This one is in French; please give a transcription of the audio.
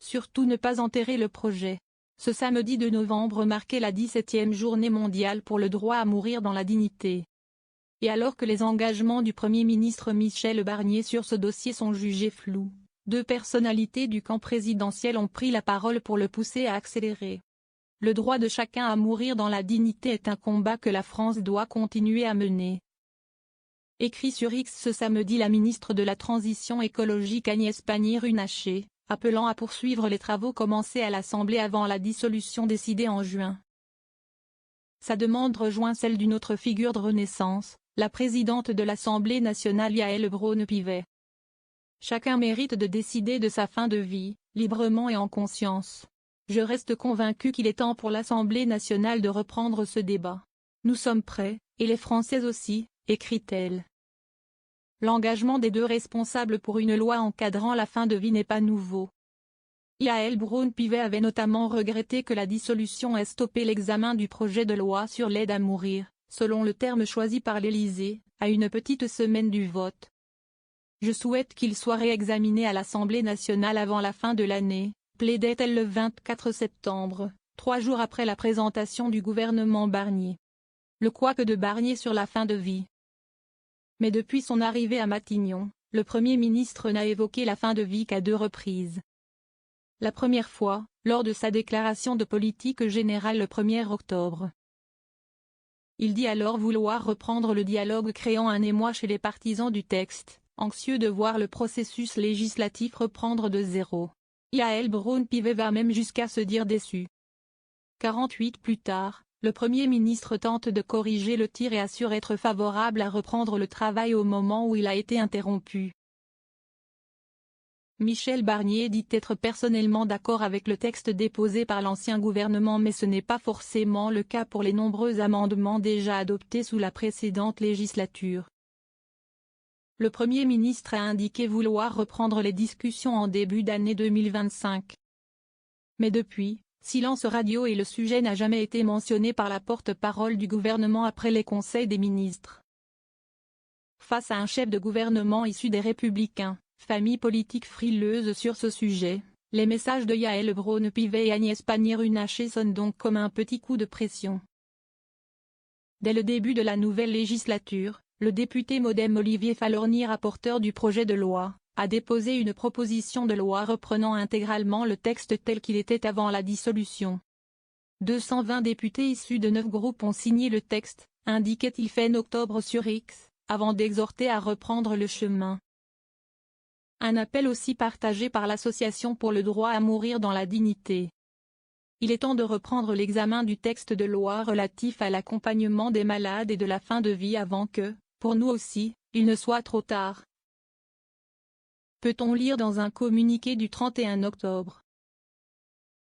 surtout ne pas enterrer le projet. Ce samedi 2 novembre marquait la 17e journée mondiale pour le droit à mourir dans la dignité. Et alors que les engagements du Premier ministre Michel Barnier sur ce dossier sont jugés flous, deux personnalités du camp présidentiel ont pris la parole pour le pousser à accélérer. Le droit de chacun à mourir dans la dignité est un combat que la France doit continuer à mener. Écrit sur X ce samedi la ministre de la Transition écologique Agnès Pannier-Runacher, appelant à poursuivre les travaux commencés à l'Assemblée avant la dissolution décidée en juin. Sa demande rejoint celle d'une autre figure de Renaissance, la présidente de l'Assemblée nationale Yaël Braun-Pivet. Chacun mérite de décider de sa fin de vie, librement et en conscience. Je reste convaincu qu'il est temps pour l'Assemblée nationale de reprendre ce débat. Nous sommes prêts, et les Français aussi, écrit-elle. L'engagement des deux responsables pour une loi encadrant la fin de vie n'est pas nouveau. Yaël Braun-Pivet avait notamment regretté que la dissolution ait stoppé l'examen du projet de loi sur l'aide à mourir, selon le terme choisi par l'Élysée, à une petite semaine du vote. Je souhaite qu'il soit réexaminé à l'Assemblée nationale avant la fin de l'année, plaidait-elle le 24 septembre, 3 jours après la présentation du gouvernement Barnier. Le couac de Barnier sur la fin de vie. Mais depuis son arrivée à Matignon, le Premier ministre n'a évoqué la fin de vie qu'à 2 reprises. La première fois, lors de sa déclaration de politique générale le 1er octobre. Il dit alors vouloir reprendre le dialogue, créant un émoi chez les partisans du texte, anxieux de voir le processus législatif reprendre de zéro. Yaël Braun-Pivet va même jusqu'à se dire déçu. 48 plus tard, le Premier ministre tente de corriger le tir et assure être favorable à reprendre le travail au moment où il a été interrompu. Michel Barnier dit être personnellement d'accord avec le texte déposé par l'ancien gouvernement, mais ce n'est pas forcément le cas pour les nombreux amendements déjà adoptés sous la précédente législature. Le Premier ministre a indiqué vouloir reprendre les discussions en début d'année 2025. Mais depuis, silence radio et le sujet n'a jamais été mentionné par la porte-parole du gouvernement après les conseils des ministres. Face à un chef de gouvernement issu des Républicains, famille politique frileuse sur ce sujet, les messages de Yaël Braun-Pivet et Agnès Pannier-Runacher sonnent donc comme un petit coup de pression. Dès le début de la nouvelle législature, le député MoDem Olivier Falorni, rapporteur du projet de loi, a déposé une proposition de loi reprenant intégralement le texte tel qu'il était avant la dissolution. 220 députés issus de 9 groupes ont signé le texte, indiquait-il fin octobre sur X, avant d'exhorter à reprendre le chemin. Un appel aussi partagé par l'Association pour le droit à mourir dans la dignité. Il est temps de reprendre l'examen du texte de loi relatif à l'accompagnement des malades et de la fin de vie avant que, pour nous aussi, il ne soit trop tard. Peut-on lire dans un communiqué du 31 octobre.